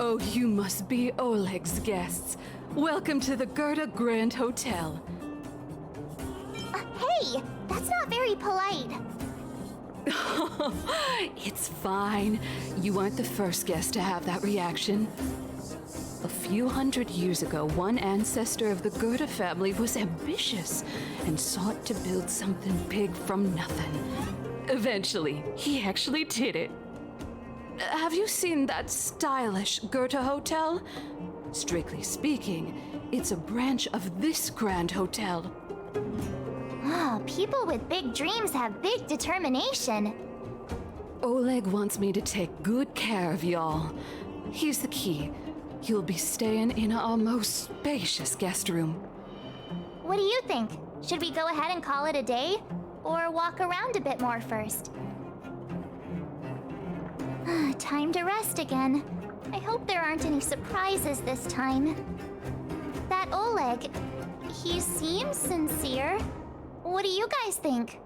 Oh, you must be Oleg's guests. Welcome to the Gerda Grand Hotel. Hey, that's not very polite. It's fine. You aren't the first guest to have that reaction. A few hundred years ago, one ancestor of the Gerda family was ambitious and sought to build something big from nothing. Eventually, he actually did it. Have you seen that stylish Gerda hotel? Strictly speaking, it's a branch of this grand hotel. Oh, people with big dreams have big determination. Oleg wants me to take good care of y'all. Here's the key. You'll be staying in our most spacious guest room. What do you think? Should we go ahead and call it a day? Or walk around a bit more first? Time to rest again. I hope there aren't any surprises this time. That Oleg, he seems sincere. What do you guys think?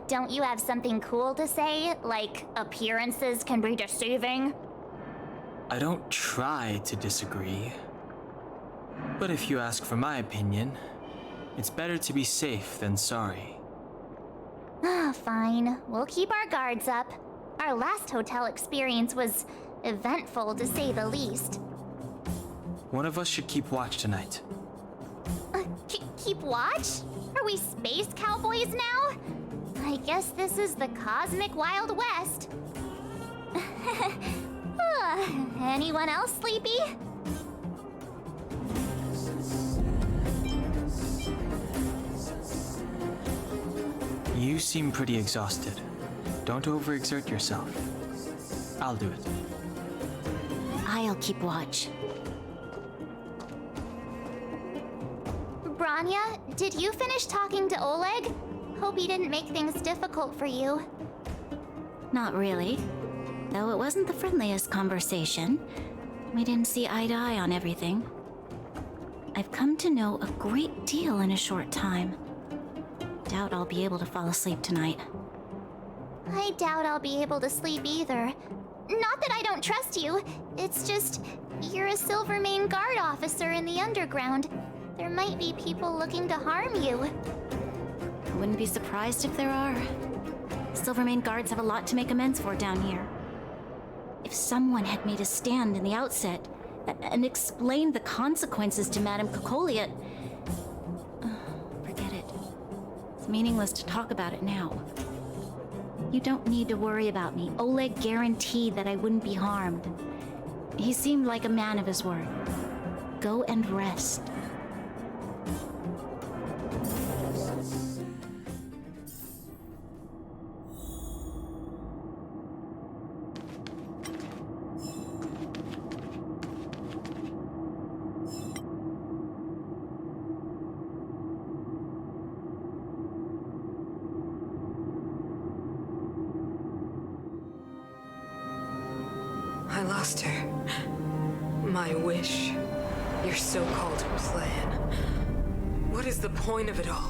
Don't you have something cool to say? Like, appearances can be deceiving? I don't try to disagree. But if you ask for my opinion, it's better to be safe than sorry. Fine. We'll keep our guards up. Our last hotel experience was eventful, to say the least. One of us should keep watch tonight. Keep watch? Are we space cowboys now? I guess this is the cosmic Wild West. Anyone else sleepy? You seem pretty exhausted. Don't overexert yourself. I'll do it. I'll keep watch. Branya, did you finish talking to Oleg? Hope he didn't make things difficult for you. Not really. Though it wasn't the friendliest conversation. We didn't see eye to eye on everything. I've come to know a great deal in a short time. Doubt I'll be able to fall asleep tonight. I doubt I'll be able to sleep either. Not that I don't trust you. It's just, you're a Silvermane Guard officer in the underground. There might be people looking to harm you. I wouldn't be surprised if there are. Silvermane Guards have a lot to make amends for down here. If someone had made a stand in the outset and explained the consequences to Madame Cocolia... forget it. It's meaningless to talk about it now. You don't need to worry about me. Oleg guaranteed that I wouldn't be harmed. He seemed like a man of his word. Go and rest. I lost her. My wish. Your so-called plan. What is the point of it all?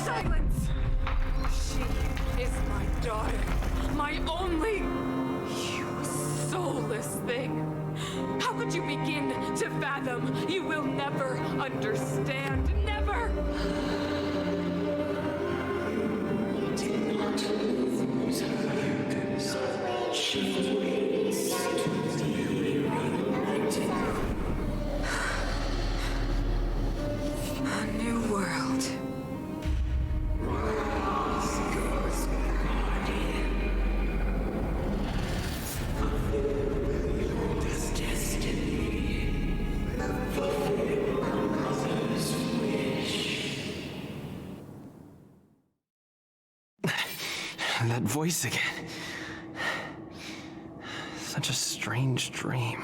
Silence! She is my daughter. My only... You soulless thing. How could you begin to fathom? You will never understand. Never! You did not lose her. She waits to be reunited. A new world. That voice again. Such a strange dream.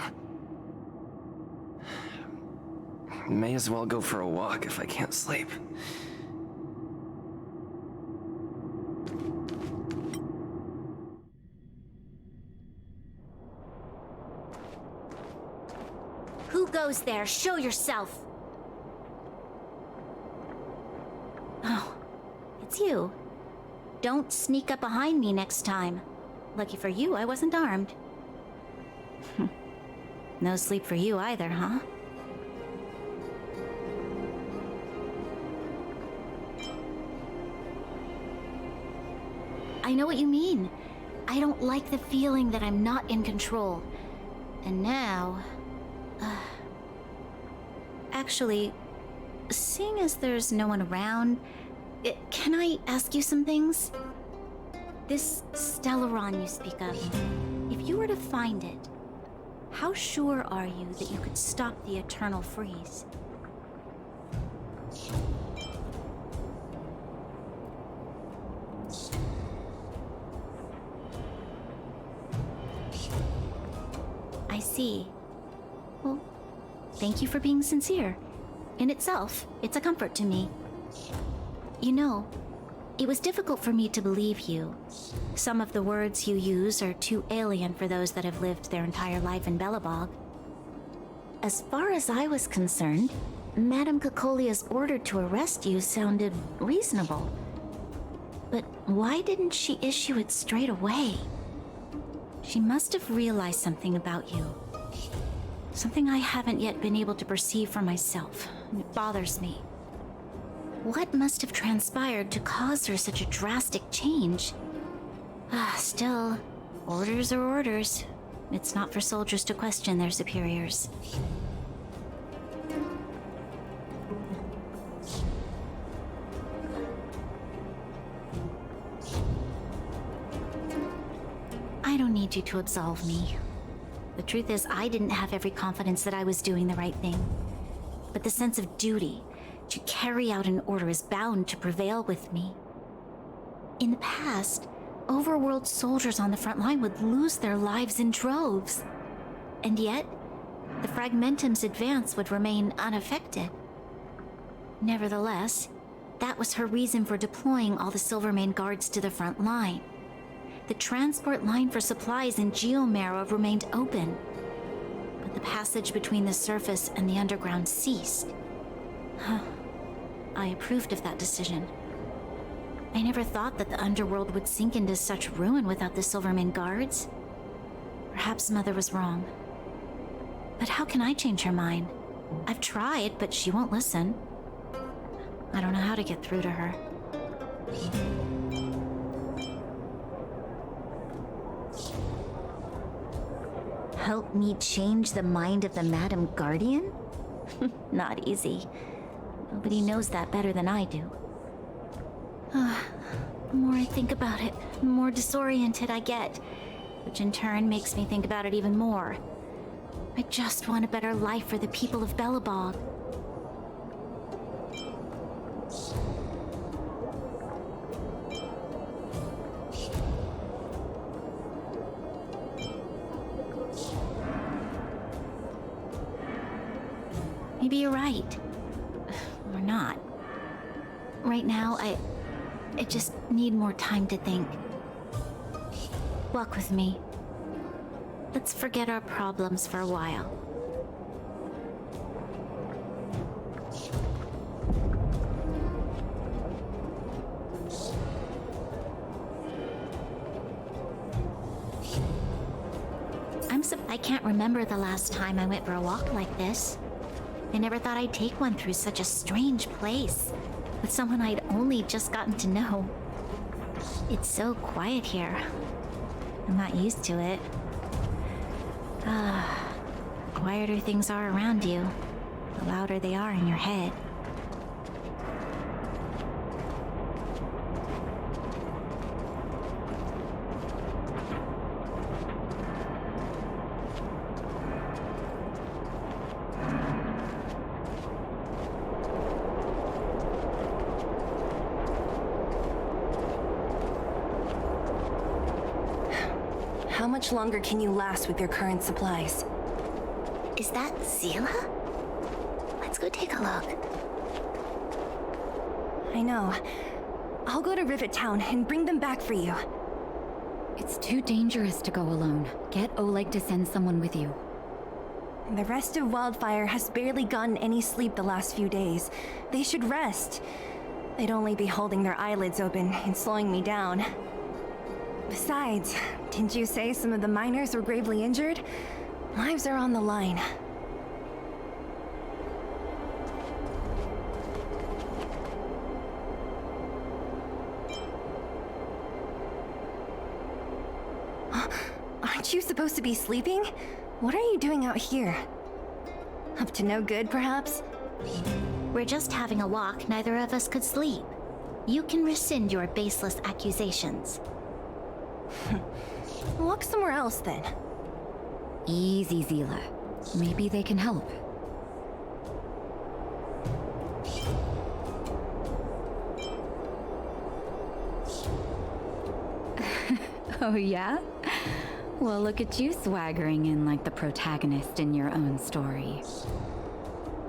May as well go for a walk if I can't sleep. goes there? Show yourself! Oh, it's you. Don't sneak up behind me next time. Lucky for you, I wasn't armed. No sleep for you either, huh? I know what you mean. I don't like the feeling that I'm not in control. And now... Actually, seeing as there's no one around, can I ask you some things? This Stellaron you speak of, if you were to find it, how sure are you that you could stop the eternal freeze? I see. Well, thank you for being sincere. In itself, it's a comfort to me. You know, it was difficult for me to believe you. Some of the words you use are too alien for those that have lived their entire life in Belobog. As far as I was concerned, Madame Cocolia's order to arrest you sounded reasonable. But why didn't she issue it straight away? She must have realized something about you. Something I haven't yet been able to perceive for myself. It bothers me. What must have transpired to cause her such a drastic change? Still, orders are orders. It's not for soldiers to question their superiors. I don't need you to absolve me. The truth is, I didn't have every confidence that I was doing the right thing. But the sense of duty to carry out an order is bound to prevail with me. In the past, overworld soldiers on the front line would lose their lives in droves. And yet, the Fragmentum's advance would remain unaffected. Nevertheless, that was her reason for deploying all the Silvermane guards to the front line. The transport line for supplies in Geomarrow remained open, but the passage between the surface and the underground ceased. I approved of that decision. I never thought that the underworld would sink into such ruin without the Silvermane guards. Perhaps Mother was wrong. But how can I change her mind? I've tried, but she won't listen. I don't know how to get through to her. Help me change the mind of the Madam Guardian? Not easy. Nobody knows that better than I do. The more I think about it, the more disoriented I get, which in turn makes me think about it even more. I just want a better life for the people of Belobog. Maybe you're right. Or not. Right now, I just need more time to think. Walk with me. Let's forget our problems for a while. I can't remember the last time I went for a walk like this. I never thought I'd take one through such a strange place, with someone I'd only just gotten to know. It's so quiet here. I'm not used to it. The quieter things are around you, the louder they are in your head. How much longer can you last with your current supplies? Is that Zila? Let's go take a look. I know. I'll go to Rivet Town and bring them back for you. It's too dangerous to go alone. Get Oleg to send someone with you. The rest of Wildfire has barely gotten any sleep the last few days. They should rest. They'd only be holding their eyelids open and slowing me down. Besides, didn't you say some of the miners were gravely injured? Lives are on the line. Aren't you supposed to be sleeping? What are you doing out here? Up to no good, perhaps? We're just having a walk. Neither of us could sleep. You can rescind your baseless accusations. Walk somewhere else, then. Easy, Zila. Maybe they can help. Oh, yeah? Well, look at you swaggering in like the protagonist in your own story.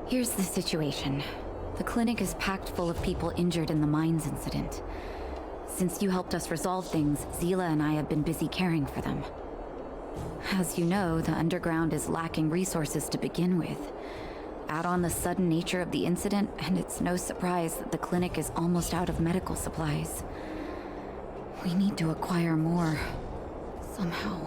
Here's the situation. The clinic is packed full of people injured in the mines incident. Since you helped us resolve things, Zila and I have been busy caring for them. As you know, the underground is lacking resources to begin with. Add on the sudden nature of the incident, and it's no surprise that the clinic is almost out of medical supplies. We need to acquire more. Somehow.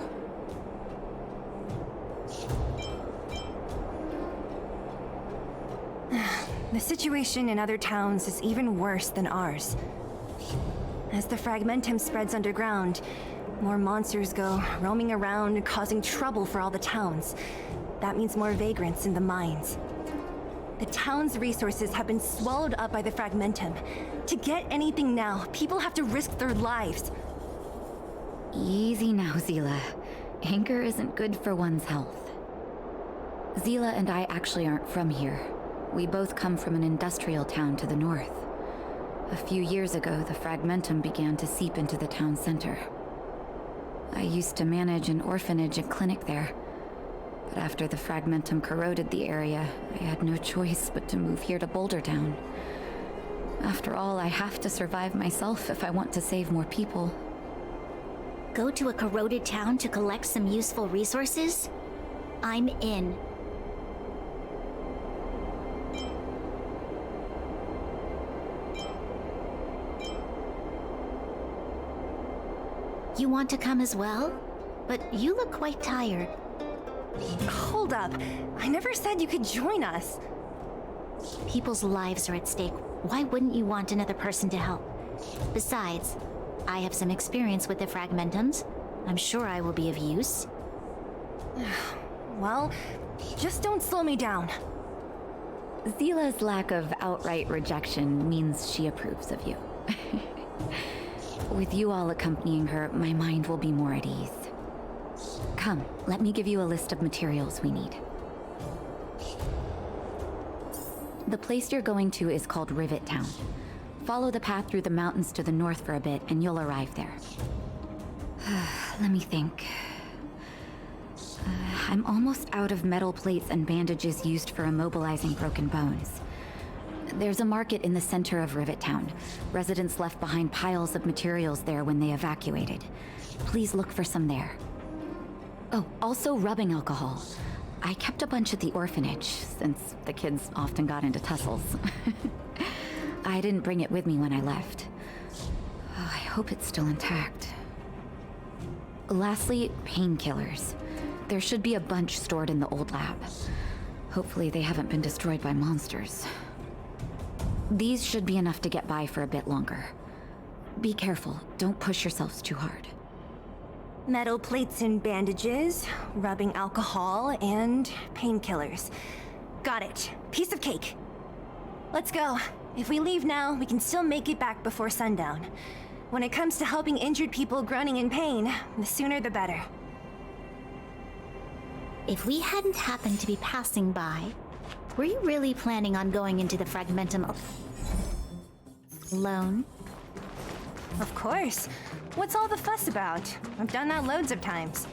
The situation in other towns is even worse than ours. As the fragmentum spreads underground, more monsters go roaming around, causing trouble for all the towns. That means more vagrants in the mines. The town's resources have been swallowed up by the fragmentum. To get anything now, people have to risk their lives. Easy now, Zila. Anger isn't good for one's health. Zila and I actually aren't from here. We both come from an industrial town to the north. A few years ago, the fragmentum began to seep into the town center. I used to manage an orphanage and clinic there. But after the fragmentum corroded the area, I had no choice but to move here to Boulder Town. After all, I have to survive myself if I want to save more people. Go to a corroded town to collect some useful resources? I'm in. You want to come as well? But you look quite tired. Hold up. I never said you could join us. People's lives are at stake. Why wouldn't you want another person to help? Besides, I have some experience with the fragmentums. I'm sure I will be of use. Well, just don't slow me down. Zila's lack of outright rejection means she approves of you. With you all accompanying her, my mind will be more at ease. Come, let me give you a list of materials we need. The place you're going to is called Rivet Town. Follow the path through the mountains to the north for a bit, and you'll arrive there. Let me think. I'm almost out of metal plates and bandages used for immobilizing broken bones. There's a market in the center of Rivet Town. Residents left behind piles of materials there when they evacuated. Please look for some there. Oh, also rubbing alcohol. I kept a bunch at the orphanage, since the kids often got into tussles. I didn't bring it with me when I left. I hope it's still intact. Lastly, painkillers. There should be a bunch stored in the old lab. Hopefully they haven't been destroyed by monsters. These should be enough to get by for a bit longer. Be careful, don't push yourselves too hard. Metal plates and bandages, rubbing alcohol, and painkillers. Got it. Piece of cake. Let's go. If we leave now, we can still make it back before sundown. When it comes to helping injured people groaning in pain, the sooner the better. If we hadn't happened to be passing by, were you really planning on going into the fragmentum alone? Of course. What's all the fuss about? I've done that loads of times.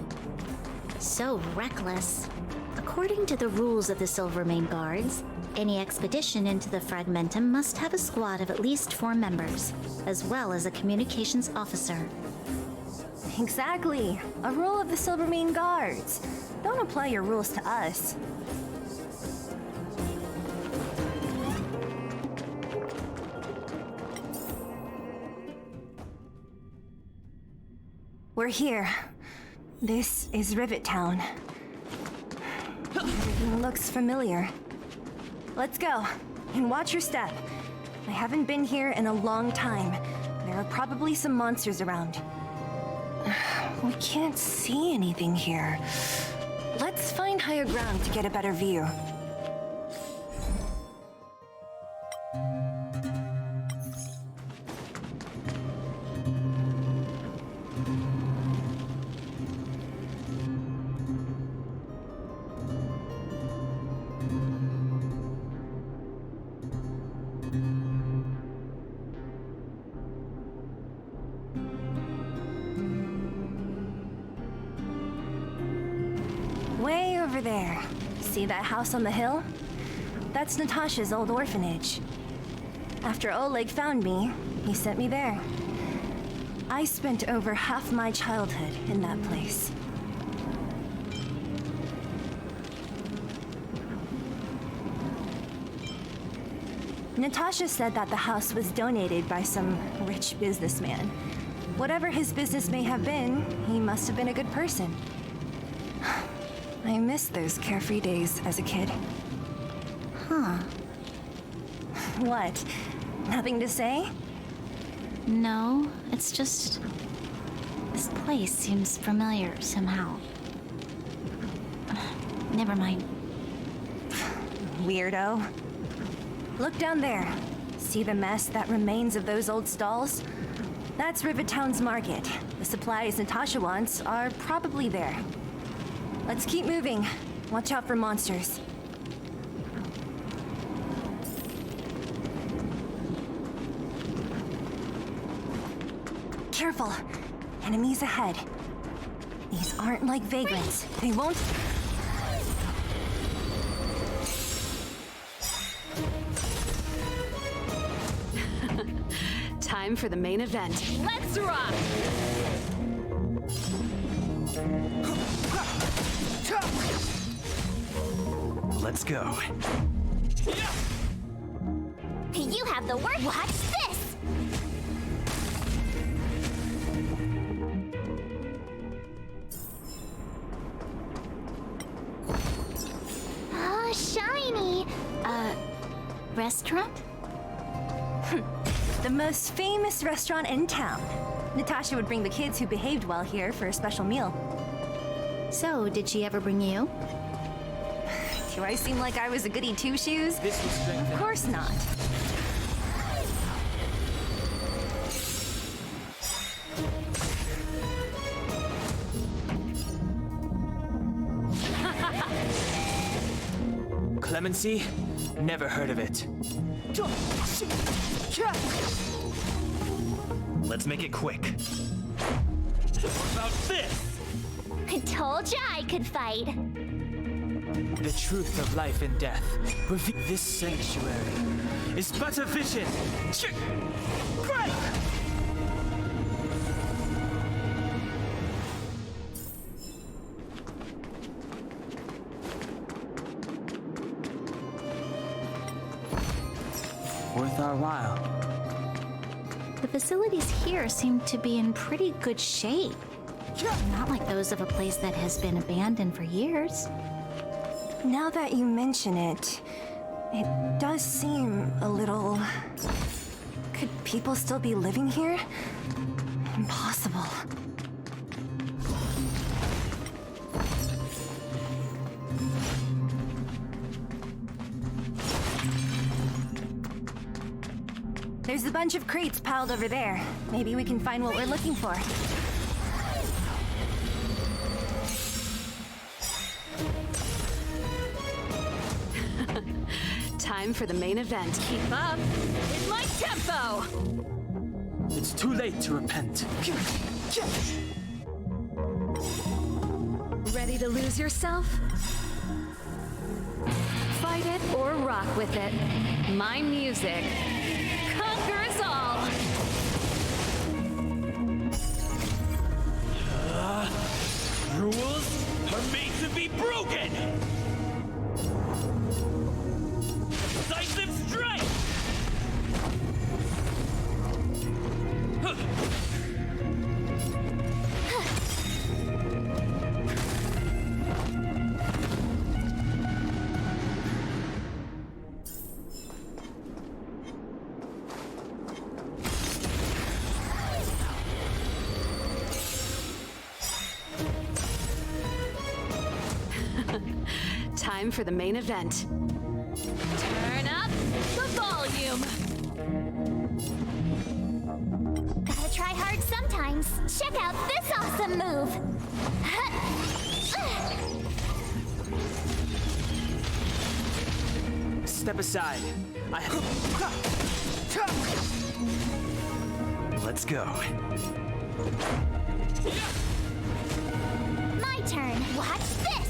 So reckless. According to the rules of the Silvermane Guards, any expedition into the fragmentum must have a squad of at least 4 members, as well as a communications officer. Exactly. A rule of the Silvermane Guards. Don't apply your rules to us. We're here. This is Rivet Town. Everything looks familiar. Let's go, and watch your step. I haven't been here in a long time. There are probably some monsters around. We can't see anything here. Let's find higher ground to get a better view. Way over there. See that house on the hill? That's Natasha's old orphanage. After Oleg found me, he sent me there. I spent over half my childhood in that place. Natasha said that the house was donated by some rich businessman. Whatever his business may have been, he must have been a good person. I miss those carefree days as a kid. Huh. What? Nothing to say? No, it's just... this place seems familiar somehow. Never mind. Weirdo. Look down there. See the mess that remains of those old stalls? That's Rivet Town's market. The supplies Natasha wants are probably there. Let's keep moving. Watch out for monsters. Careful. Enemies ahead. These aren't like vagrants. They won't... Time for the main event. Let's rock! Let's go. You have the word. Watch this! Oh, shiny! Restaurant? The most famous restaurant in town. Natasha would bring the kids who behaved well here for a special meal. So, did she ever bring you? Do I seem like I was a goody two-shoes? This will strengthen. Of course not. Clemency? Never heard of it. Let's make it quick. What about this? I told ya I could fight. The truth of life and death. This sanctuary is but a vision. Break! Worth our while. The facilities here seem to be in pretty good shape. Not like those of a place that has been abandoned for years. Now that you mention it, it does seem a little... Could people still be living here? Impossible. There's a bunch of crates piled over there. Maybe we can find what we're looking for. Time for the main event. Keep up with my tempo! It's too late to repent. Ready to lose yourself? Fight it or rock with it. My music conquers all! Rules are made to be broken! Decisive strike! Time for the main event. Turn up the volume. Gotta try hard sometimes. Check out this awesome move. Step aside. Let's go. My turn. Watch this.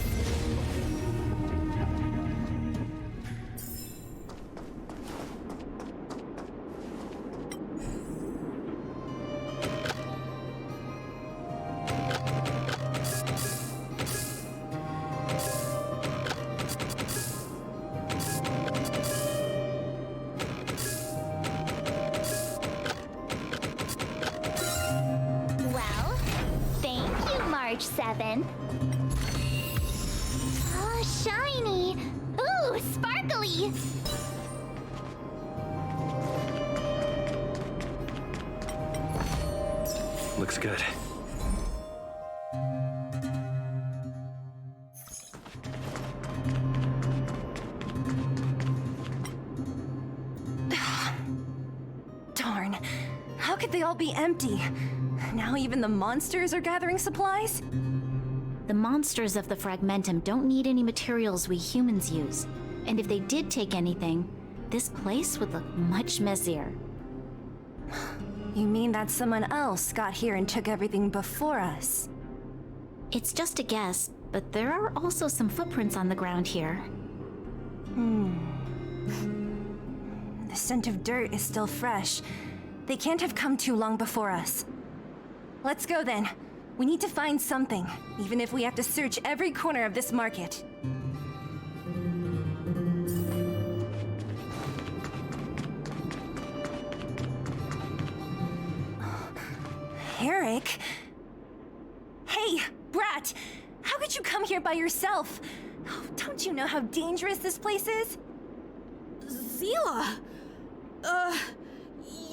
Well, thank you, March 7. Oh, shiny. Ooh, sparkly. Looks good. Darn. How could they all be empty? Now even the monsters are gathering supplies? The monsters of the Fragmentum don't need any materials we humans use. And if they did take anything, this place would look much messier. You mean that someone else got here and took everything before us? It's just a guess, but there are also some footprints on the ground here. The scent of dirt is still fresh. They can't have come too long before us. Let's go then. We need to find something, even if we have to search every corner of this market. Eric? Hey, Brat! How could you come here by yourself? Oh, don't you know how dangerous this place is? Zila!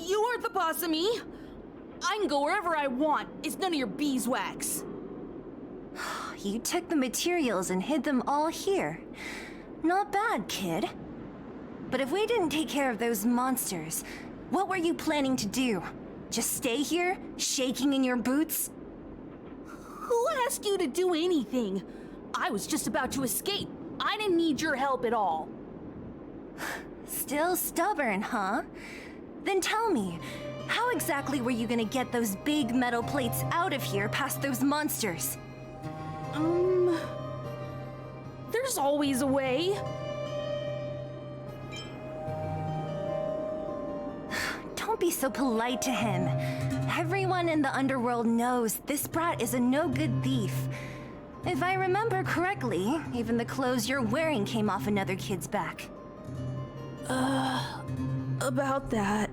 You aren't the boss of me. I can go wherever I want. It's none of your beeswax. You took the materials and hid them all here. Not bad, kid. But if we didn't take care of those monsters, what were you planning to do? Just stay here, shaking in your boots? Who asked you to do anything? I was just about to escape. I didn't need your help at all. Still stubborn, huh? Then tell me, how exactly were you gonna get those big metal plates out of here past those monsters? There's always a way. Don't be so polite to him. Everyone in the underworld knows this brat is a no-good thief. If I remember correctly, even the clothes you're wearing came off another kid's back. About that.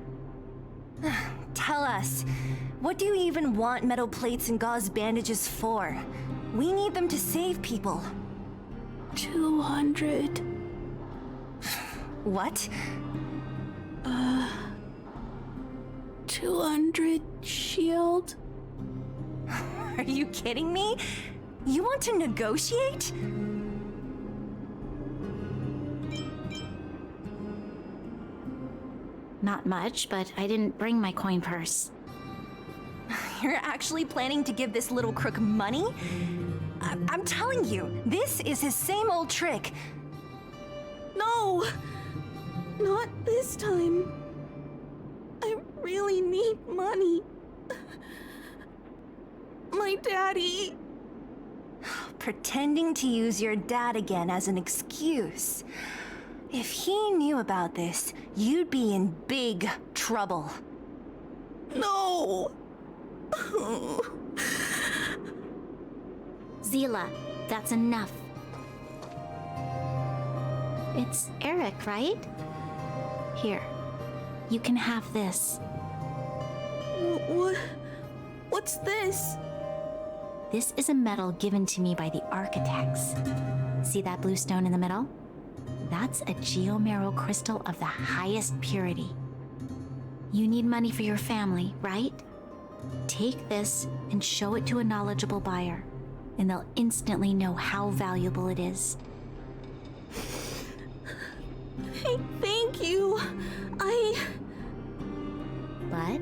Tell us, what do you even want metal plates and gauze bandages for? We need them to save people. 200. What? 200 shield? Are you kidding me? You want to negotiate? Not much, but I didn't bring my coin purse. You're actually planning to give this little crook money? I'm telling you, this is his same old trick. No! Not this time. I really need money. My daddy. Pretending to use your dad again as an excuse. If he knew about this, you'd be in big trouble. No! Zila, that's enough. It's Eric, right? Here, you can have this. What's this? This is a medal given to me by the architects. See that blue stone in the middle? That's a geomerald crystal of the highest purity. You need money for your family, right? Take this and show it to a knowledgeable buyer, and they'll instantly know how valuable it is. Thank you. But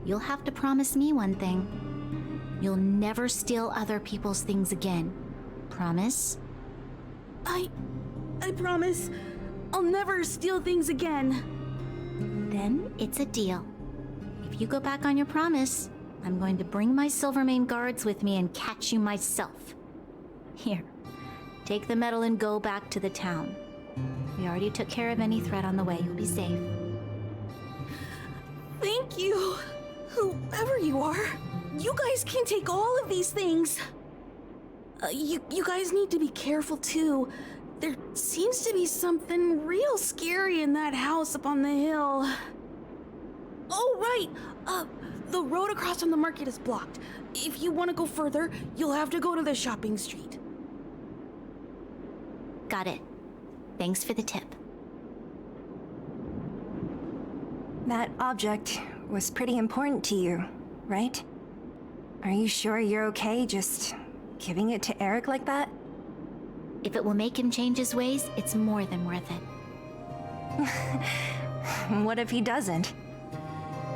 you'll have to promise me one thing. You'll never steal other people's things again. Promise? I promise I'll never steal things again. Then it's a deal. If you go back on your promise, I'm going to bring my Silvermane guards with me and catch you myself. Here, take the medal and go back to the town. We already took care of any threat on the way. You'll be safe. Thank you, whoever you are. You guys can take all of these things. You guys need to be careful too. There seems to be something real scary in that house up on the hill. Oh, right. The road across from the market is blocked. If you want to go further, you'll have to go to the shopping street. Got it. Thanks for the tip. That object was pretty important to you, right? Are you sure you're okay just giving it to Eric like that? If it will make him change his ways, it's more than worth it. What if he doesn't?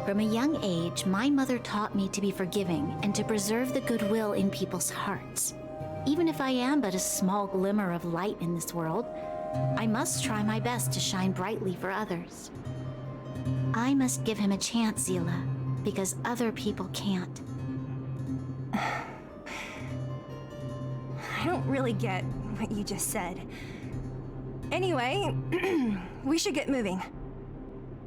From a young age, my mother taught me to be forgiving and to preserve the goodwill in people's hearts. Even if I am but a small glimmer of light in this world, I must try my best to shine brightly for others. I must give him a chance, Zila, because other people can't. I don't really get what you just said. Anyway, we should get moving.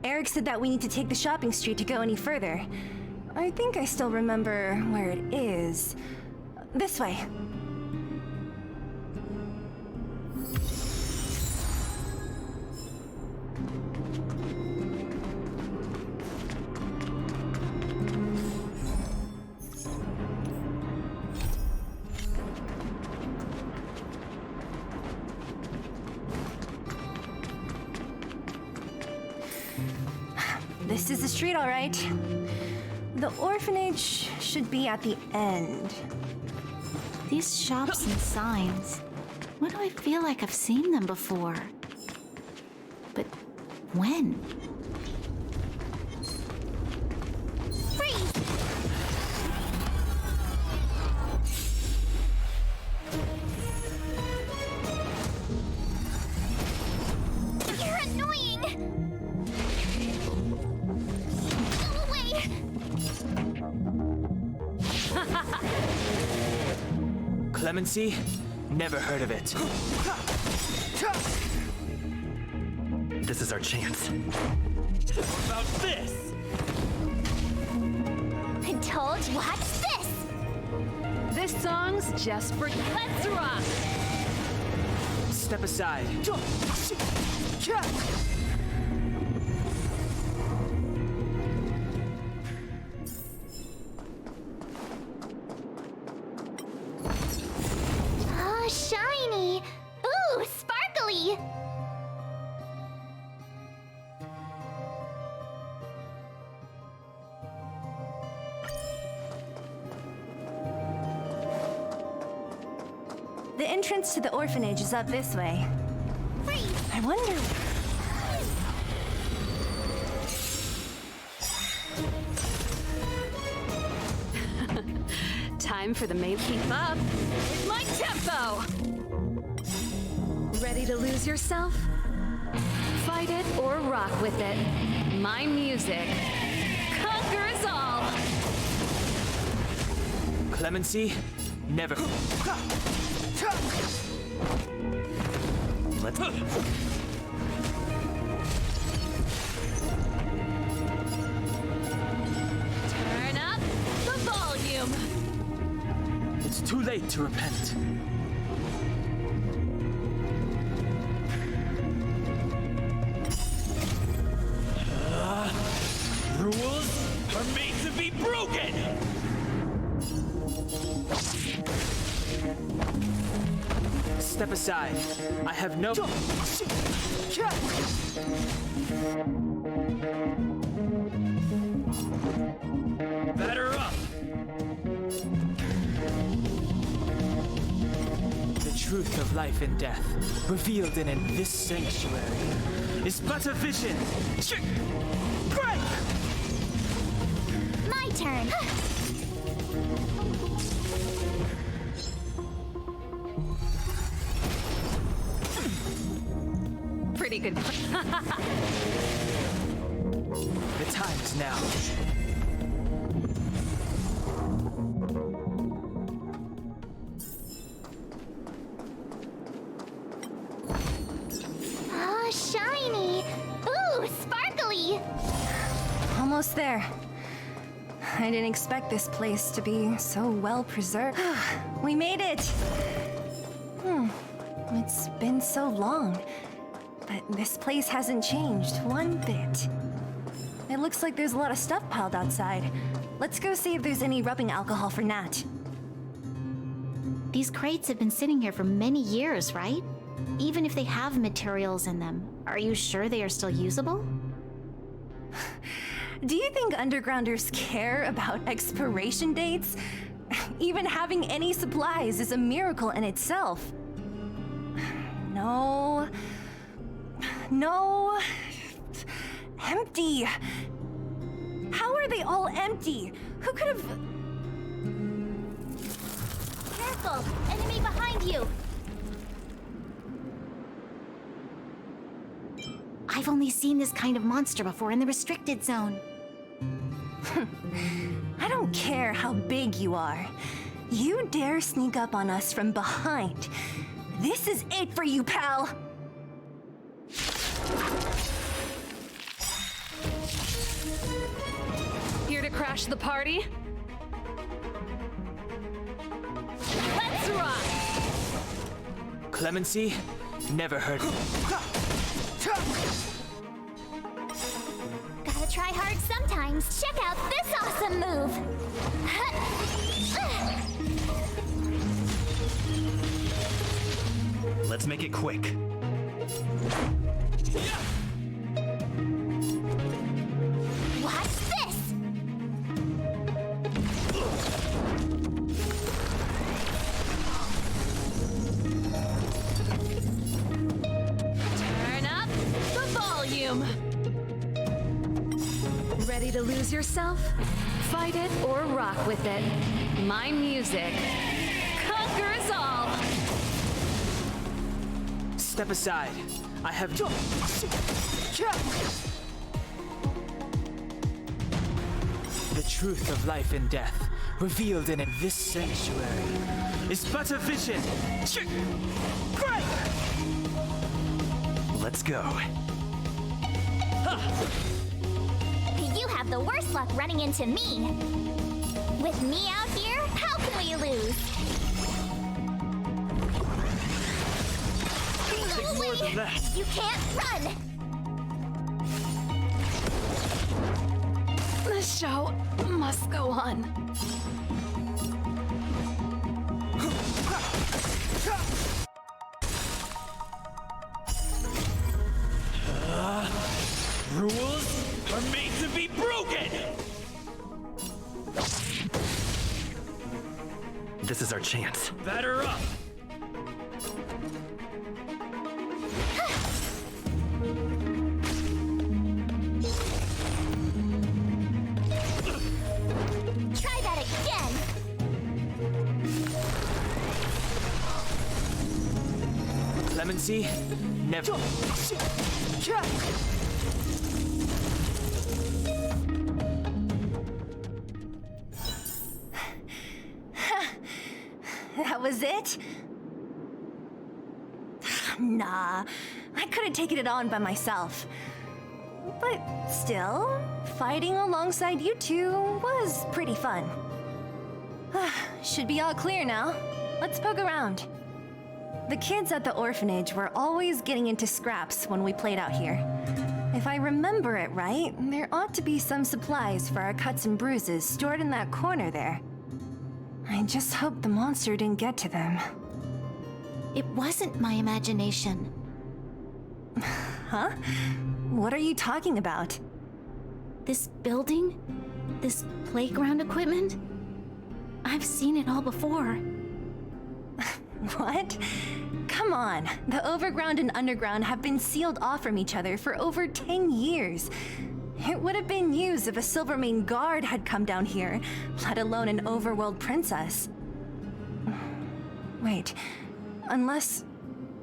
Eric said that we need to take the shopping street to go any further. I think I still remember where it is. This way. This is the street, all right. The orphanage should be at the end. These shops and signs, why do I feel like I've seen them before? But when? Freeze! You're annoying! Go away! Clemency? Never heard of it. This is our chance. What about this? I told you, watch this! This song's just for you. Let's rock! Step aside. Oh, shiny! Ooh, sparkly! The entrance to the orphanage is up this way. Freeze! I wonder... Time for the main keep up with my tempo. Ready to lose yourself? Fight it or rock with it. My music conquers all. Clemency? Never. Let's... Turn up the volume. It's too late to repent. Rules are made to be broken! Step aside. I have no... Batter up! The truth of life and death, revealed in this sanctuary, is but a vision. Break! My turn. Pretty good. The time is now. Ah, shiny. Ooh, sparkly. Almost there. I didn't expect this place to be so well preserved. We made it! It's been so long, but this place hasn't changed one bit. It looks like there's a lot of stuff piled outside. Let's go see if there's any rubbing alcohol for Nat. These crates have been sitting here for many years, right? Even if they have materials in them, are you sure they are still usable? Do you think undergrounders care about expiration dates? Even having any supplies is a miracle in itself. No. No. Empty. How are they all empty? Who could have... Careful! Enemy behind you! I've only seen this kind of monster before in the restricted zone. I don't care how big you are. You dare sneak up on us from behind. This is it for you, pal! Here to crash the party? Let's rock! Clemency? Never heard of Gotta try hard sometimes. Check out this awesome move! Let's make it quick. Watch this! Turn up the volume! Ready to lose yourself? Fight it or rock with it. My music conquers all! Step aside. I have... The truth of life and death, revealed in this sanctuary, is but a vision. Break! Let's go. You have the worst luck running into me. With me out here, how can we lose? Go more than away! that. You can't run! The show must go on. Rules are made to be broken! This is our chance. Batter up! Try that again! Clemency? Never... That was it? Nah, I couldn't take it on by myself. But still, fighting alongside you two was pretty fun. Should be all clear now. let's poke around. The kids at the orphanage were always getting into scraps when we played out here. If I remember it right, there ought to be some supplies for our cuts and bruises stored in that corner there. I just hope the monster didn't get to them. It wasn't my imagination. Huh? What are you talking about? This building? This playground equipment? I've seen it all before. What? Come on. The overground and underground have been sealed off from each other for over 10 years. It would have been used if a Silvermane guard had come down here, let alone an overworld princess. Wait, unless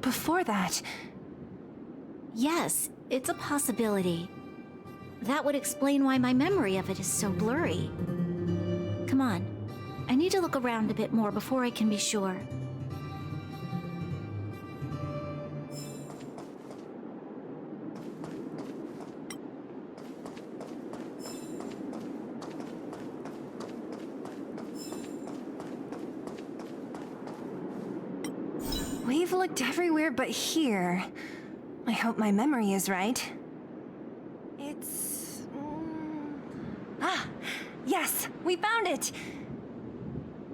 before that... Yes, it's a possibility. That would explain why my memory of it is so blurry. Come on. I need to look around a bit more before I can be sure. We've looked everywhere but here. I hope my memory is right. It's... Ah! Yes! We found it!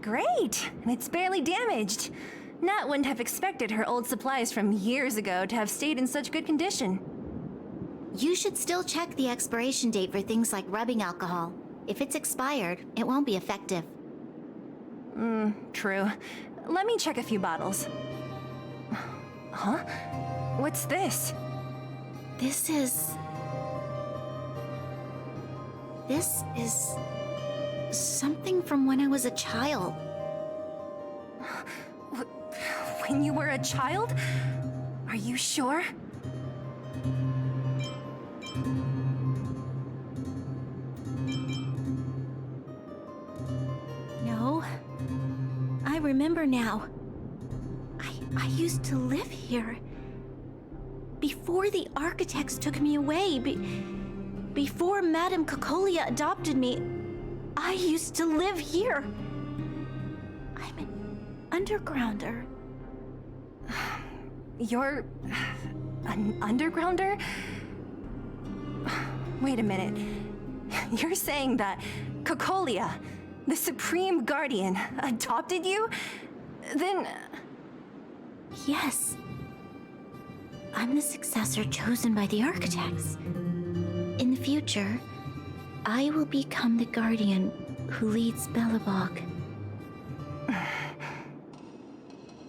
Great! And it's barely damaged. Nat wouldn't have expected her old supplies from years ago to have stayed in such good condition. You should still check the expiration date for things like rubbing alcohol. If it's expired, it won't be effective. True. Let me check a few bottles. Huh? What's this? This is something from when I was a child. When you were a child? Are you sure? No. I remember now. I used to live here. Before the architects took me away, before Madame Cocolia adopted me, I used to live here. I'm an undergrounder. You're... an undergrounder? Wait a minute. You're saying that Cocolia, the Supreme Guardian, adopted you? Then... Yes. I'm the successor chosen by the architects. In the future, I will become the guardian who leads Belobog.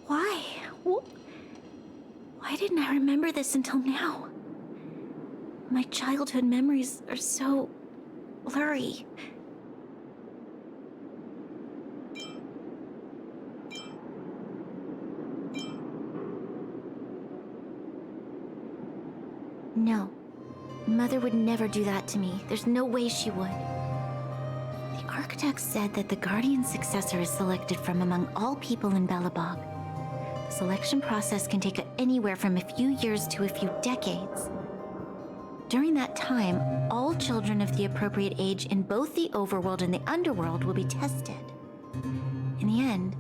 Why? Why didn't I remember this until now? My childhood memories are so blurry. No. Mother would never do that to me. There's no way she would. The architects said that the guardian successor is selected from among all people in Belobog. The selection process can take anywhere from a few years to a few decades. During that time, all children of the appropriate age in both the overworld and the underworld will be tested. In the end,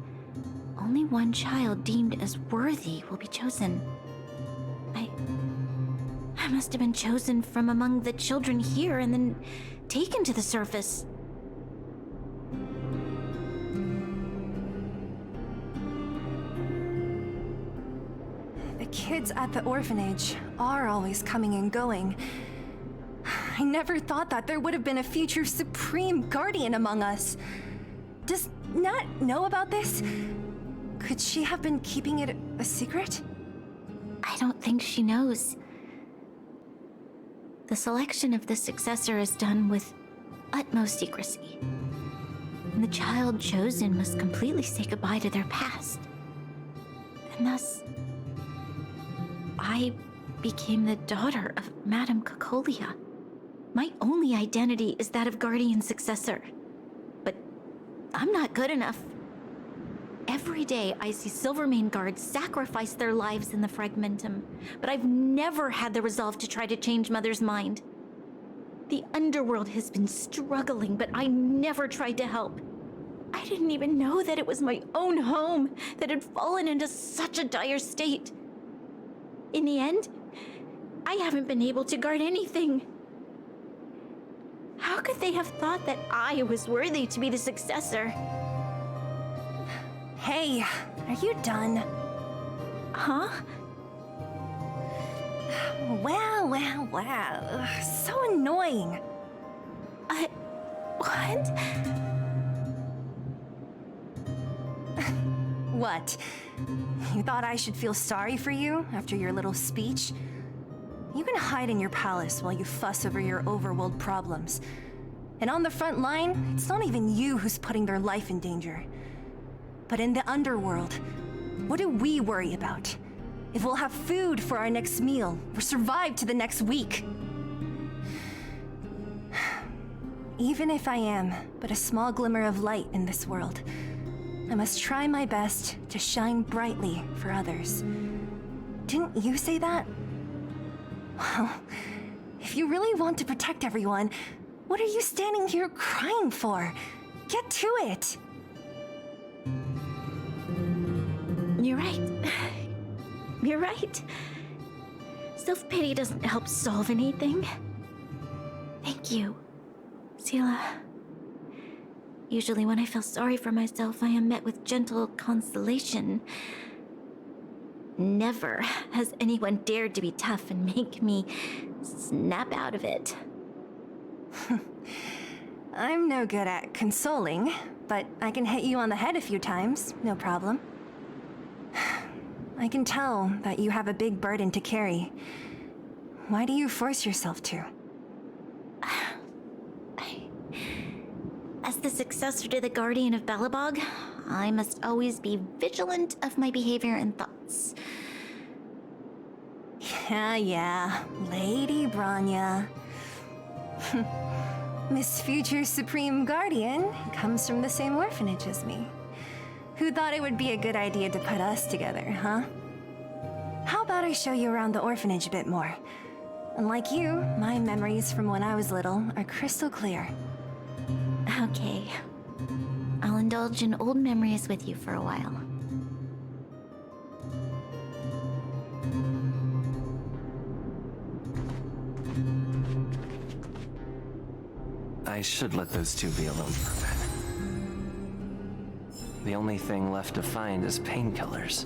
only one child deemed as worthy will be chosen. I must have been chosen from among the children here and then taken to the surface. The kids at the orphanage are always coming and going. I never thought that there would have been a future Supreme Guardian among us. Does Nat know about this? Could she have been keeping it a secret? I don't think she knows. The selection of the successor is done with utmost secrecy. And the child chosen must completely say goodbye to their past. And thus, I became the daughter of Madame Cocolia. My only identity is that of guardian successor. But I'm not good enough. Every day I see Silvermane guards sacrifice their lives in the Fragmentum, but I've never had the resolve to try to change Mother's mind. The underworld has been struggling, but I never tried to help. I didn't even know that it was my own home that had fallen into such a dire state. In the end, I haven't been able to guard anything. How could they have thought that I was worthy to be the successor? Hey, are you done? Huh? Wow. Ugh, so annoying. What? What? You thought I should feel sorry for you after your little speech? You can hide in your palace while you fuss over your overworld problems. And on the front line, it's not even you who's putting their life in danger. But in the underworld, what do we worry about? If we'll have food for our next meal, or survive to the next week. Even if I am but a small glimmer of light in this world, I must try my best to shine brightly for others. Didn't you say that? Well, if you really want to protect everyone, what are you standing here crying for? Get to it! You're right. You're right. Self-pity doesn't help solve anything. Thank you, Sela. Usually when I feel sorry for myself, I am met with gentle consolation. Never has anyone dared to be tough and make me snap out of it. I'm no good at consoling, but I can hit you on the head a few times, no problem. I can tell that you have a big burden to carry. Why do you force yourself to? As the successor to the Guardian of Belobog, I must always be vigilant of my behavior and thoughts. Yeah, Lady Branya. Miss Future Supreme Guardian comes from the same orphanage as me. Who thought it would be a good idea to put us together, huh? How about I show you around the orphanage a bit more? Unlike you, my memories from when I was little are crystal clear. Okay. I'll indulge in old memories with you for a while. I should let those two be alone for a bit. The only thing left to find is painkillers.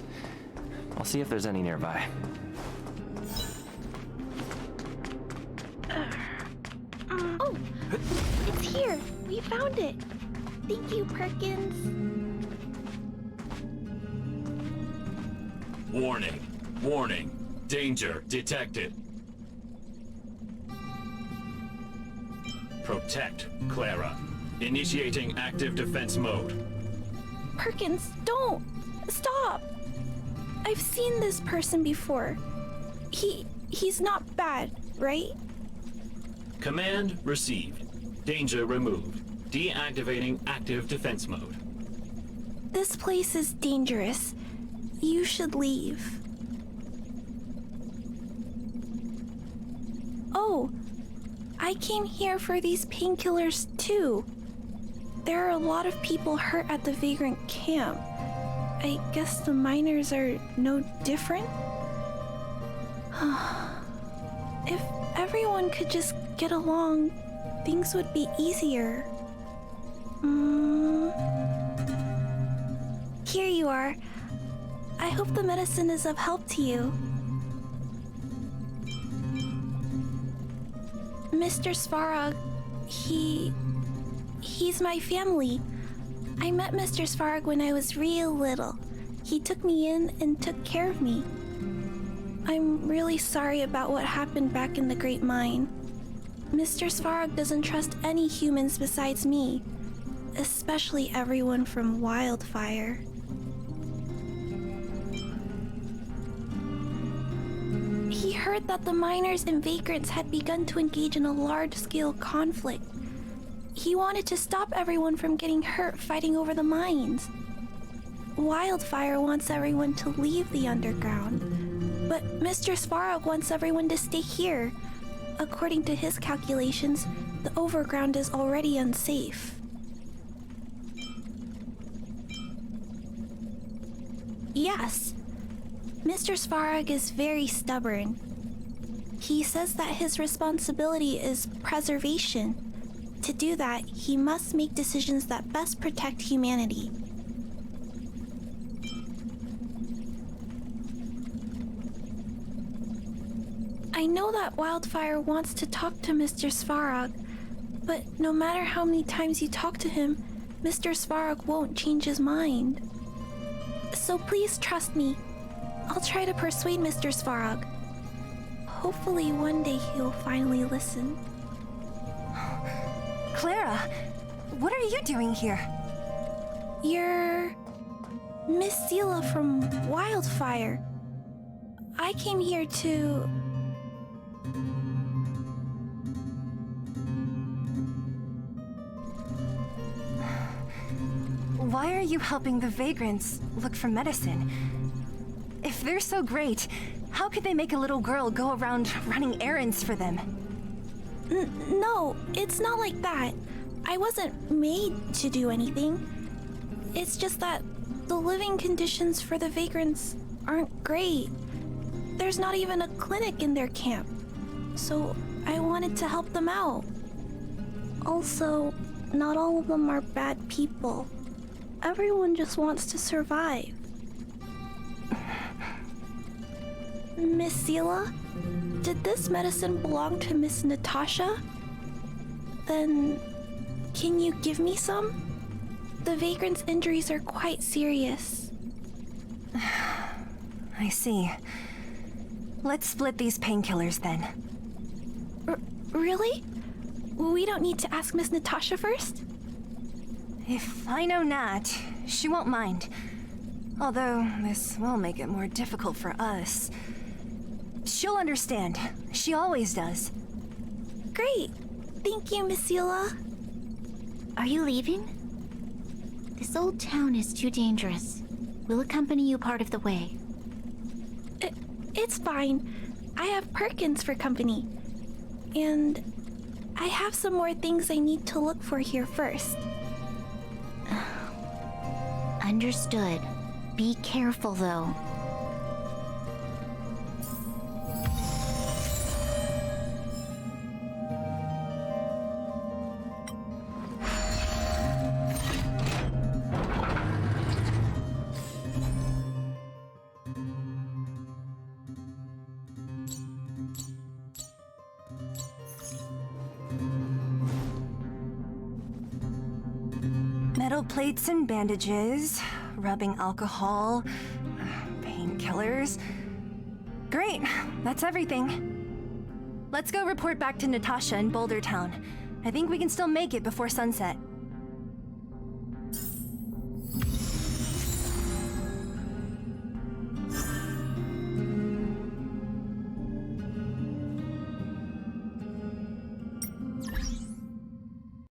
I'll see if there's any nearby. Oh, it's here. We found it. Thank you, Perkins. Warning. Warning. Danger detected. Protect Clara. Initiating active defense mode. Perkins, don't! Stop! I've seen this person before. He's not bad, right? Command received. Danger removed. Deactivating active defense mode. This place is dangerous. You should leave. Oh, I came here for these painkillers too. There are a lot of people hurt at the Vagrant camp. I guess the miners are no different? If everyone could just get along, things would be easier. Here you are. I hope the medicine is of help to you. Mr. Svarog, he's my family. I met Mr. Svarog when I was real little. He took me in and took care of me. I'm really sorry about what happened back in the Great Mine. Mr. Svarog doesn't trust any humans besides me, especially everyone from Wildfire. He heard that the miners and vagrants had begun to engage in a large-scale conflict. He wanted to stop everyone from getting hurt fighting over the mines. Wildfire wants everyone to leave the underground, but Mr. Svarog wants everyone to stay here. According to his calculations, the overground is already unsafe. Yes. Mr. Svarog is very stubborn. He says that his responsibility is preservation. To do that, he must make decisions that best protect humanity. I know that Wildfire wants to talk to Mr. Svarog, but no matter how many times you talk to him, Mr. Svarog won't change his mind. So please trust me. I'll try to persuade Mr. Svarog. Hopefully one day he'll finally listen. Clara, what are you doing here? You're Miss Sela from Wildfire. I came here to... Why are you helping the vagrants look for medicine? If they're so great, how could they make a little girl go around running errands for them? No, it's not like that. I wasn't made to do anything. It's just that the living conditions for the vagrants aren't great. There's not even a clinic in their camp. So I wanted to help them out. Also, not all of them are bad people. Everyone just wants to survive. Miss Sela, did this medicine belong to Miss Natasha? Then, can you give me some? The vagrant's injuries are quite serious. I see. Let's split these painkillers then. Really? We don't need to ask Miss Natasha first? If I know Nat, she won't mind. Although, this will make it more difficult for us. She'll understand. She always does. Great. Thank you, Miss Sela. Are you leaving? This old town is too dangerous. We'll accompany you part of the way. It's fine. I have Perkins for company. And I have some more things I need to look for here first. Understood. Be careful, though. Metal plates and bandages, rubbing alcohol, painkillers. Great, that's everything. Let's go report back to Natasha in Boulder Town. I think we can still make it before sunset.